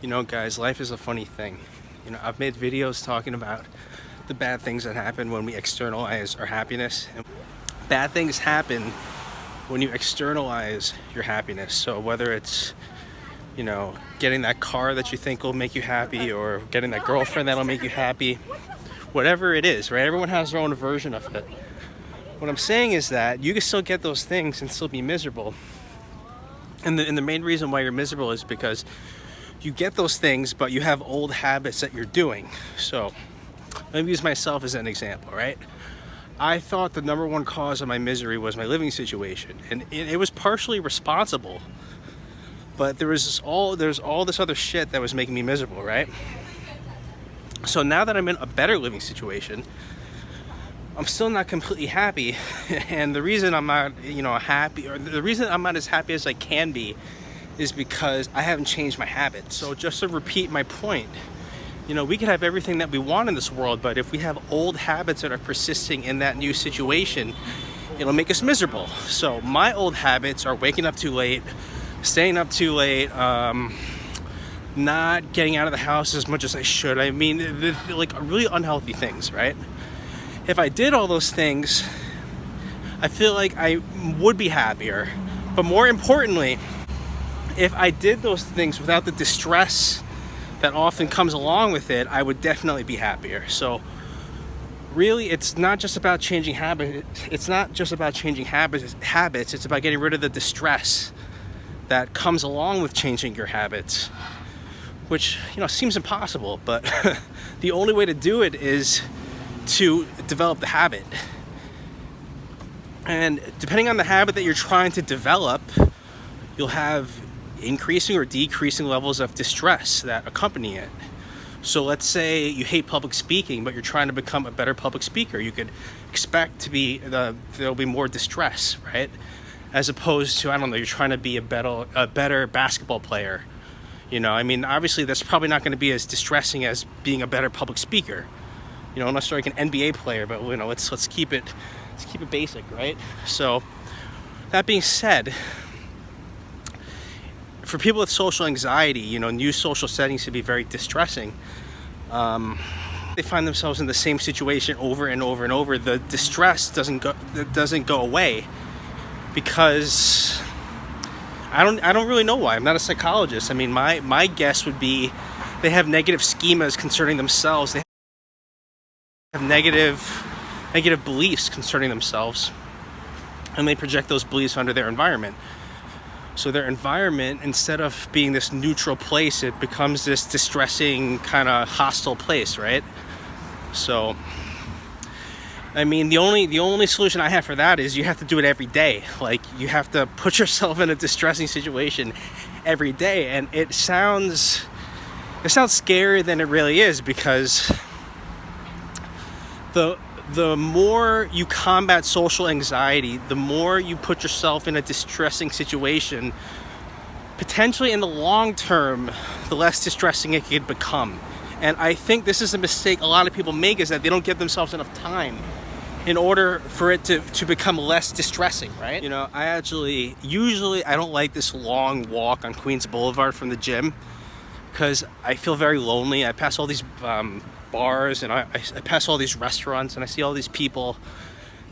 You know, guys, life is a funny thing. You know, I've made videos talking about the bad things that happen when we externalize our happiness. And bad things happen when you externalize your happiness. So whether it's, you know, getting that car that you think will make you happy, or getting that girlfriend that'll make you happy, whatever it is, right? Everyone has their own version of it. What I'm saying is that you can still get those things and still be miserable. And the main reason why you're miserable is because you get those things, but you have old habits that you're doing. So let me use myself as an example, right? I thought the number one cause of my misery was my living situation, and it was partially responsible, but there's all this other shit that was making me miserable, right? So now that I'm in a better living situation, I'm still not completely happy. And the reason I'm not, happy, or the reason I'm not as happy as I can be, is because I haven't changed my habits. So just to repeat my point, we could have everything that we want in this world, but if we have old habits that are persisting in that new situation, it'll make us miserable. So my old habits are waking up too late, staying up too late, not getting out of the house as much as I should. I mean, like really unhealthy things, right? If I did all those things, I feel like I would be happier. But more importantly, if I did those things without the distress that often comes along with it, I would definitely be happier. So really, it's not just about changing habits. It's not just about changing habits. It's about getting rid of the distress that comes along with changing your habits, which, seems impossible, but the only way to do it is to develop the habit. And depending on the habit that you're trying to develop, you'll have increasing or decreasing levels of distress that accompany it. So let's say you hate public speaking, but you're trying to become a better public speaker. You could expect to be there'll be more distress, right? As opposed to, you're trying to be a better basketball player. Obviously that's probably not going to be as distressing as being a better public speaker. Unless you're like an NBA player, but let's keep it basic, right? So that being said, for people with social anxiety, new social settings can be very distressing. They find themselves in the same situation over and over and over. The distress doesn't go away because I don't really know why. I'm not a psychologist. My guess would be they have negative schemas concerning themselves. They have negative beliefs concerning themselves, and they project those beliefs onto their environment. So their environment, instead of being this neutral place, it becomes this distressing, kind of hostile place, right? So, the only solution I have for that is you have to do it every day. Like, you have to put yourself in a distressing situation every day. And it sounds scarier than it really is, because the more you combat social anxiety, the more you put yourself in a distressing situation, potentially in the long term, the less distressing it could become. And I think this is a mistake a lot of people make, is that they don't give themselves enough time in order for it to become less distressing, right? I don't like this long walk on Queens Boulevard from the gym, because I feel very lonely. I pass all these bars, and I pass all these restaurants, and I see all these people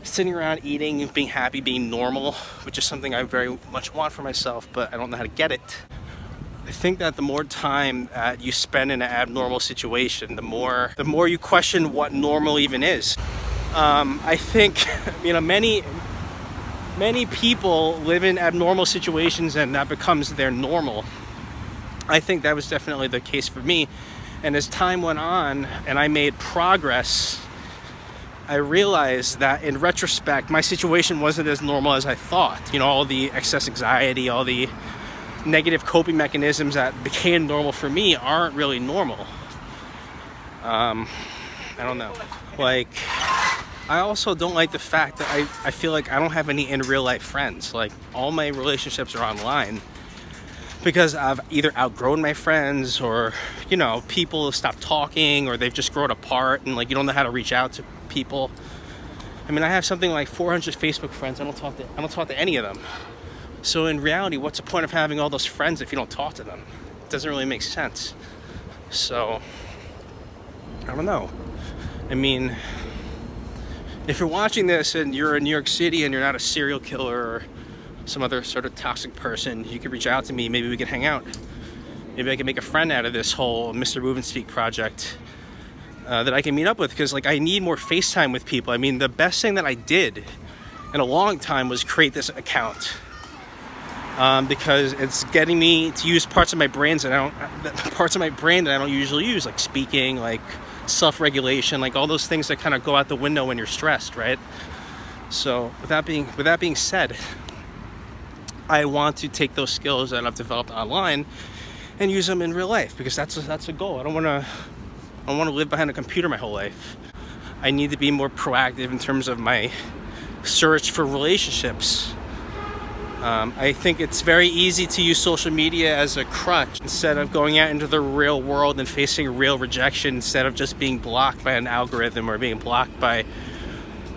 sitting around eating and being happy, being normal, which is something I very much want for myself, but I don't know how to get it. I think that the more time that you spend in an abnormal situation, the more you question what normal even is. I think many people live in abnormal situations, and that becomes their normal. I think that was definitely the case for me. And as time went on and I made progress, I realized that in retrospect, my situation wasn't as normal as I thought. All the excess anxiety, all the negative coping mechanisms that became normal for me aren't really normal. I don't know. I also don't like the fact that I feel like I don't have any in real life friends. Like, all my relationships are online, because I've either outgrown my friends, or, people have stopped talking, or they've just grown apart, and you don't know how to reach out to people. I have something like 400 Facebook friends. I don't talk to any of them. So in reality, what's the point of having all those friends if you don't talk to them? It doesn't really make sense. So, I don't know. I mean, if you're watching this and you're in New York City and you're not a serial killer or some other sort of toxic person, you could reach out to me. Maybe we could hang out. Maybe I can make a friend out of this whole Mr. Move and Speak project that I can meet up with, because like I need more FaceTime with people. I mean, the best thing that I did in a long time was create this account because it's getting me to use parts of my brain that I don't usually use, like speaking, like self-regulation, like all those things that kind of go out the window when you're stressed, right? So with that being said, I want to take those skills that I've developed online and use them in real life, because that's a goal. I don't want to live behind a computer my whole life. I need to be more proactive in terms of my search for relationships. I think it's very easy to use social media as a crutch instead of going out into the real world and facing real rejection, instead of just being blocked by an algorithm or being blocked by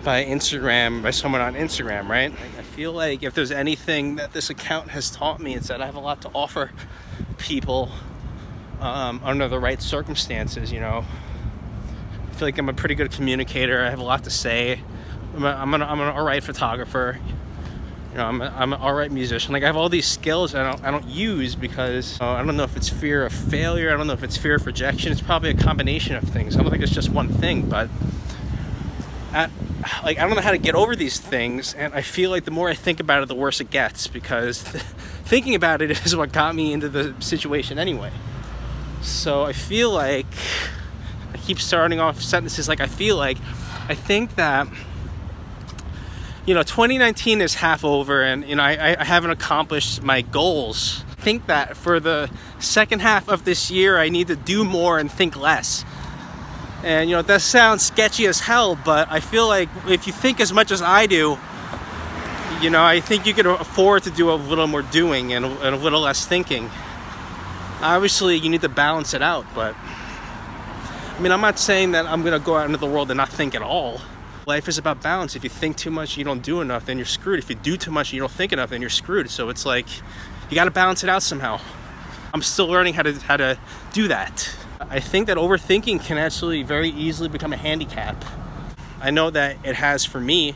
Instagram, by someone on Instagram, right? I feel like if there's anything that this account has taught me, it's that I have a lot to offer people under the right circumstances, you know. I feel like I'm a pretty good communicator. I have a lot to say. I'm an all right photographer. You know, I'm an all right musician. Like I have all these skills that I don't use because I don't know if it's fear of failure. I don't know if it's fear of rejection. It's probably a combination of things. I don't think it's just one thing, but I don't know how to get over these things, and I feel like the more I think about it, the worse it gets, because thinking about it is what got me into the situation anyway. So I feel like I keep starting off sentences like I think that, you know, 2019 is half over, and you know I haven't accomplished my goals. I think that for the second half of this year I need to do more and think less. And you know, that sounds sketchy as hell, but I feel like if you think as much as I do, you know, I think you could afford to do a little more doing and a little less thinking. Obviously, you need to balance it out, but I mean, I'm not saying that I'm gonna go out into the world and not think at all. Life is about balance. If you think too much, you don't do enough, then you're screwed. If you do too much and you don't think enough, then you're screwed. So it's like you got to balance it out somehow. I'm still learning how to do that. I think that overthinking can actually very easily become a handicap. I know that it has for me.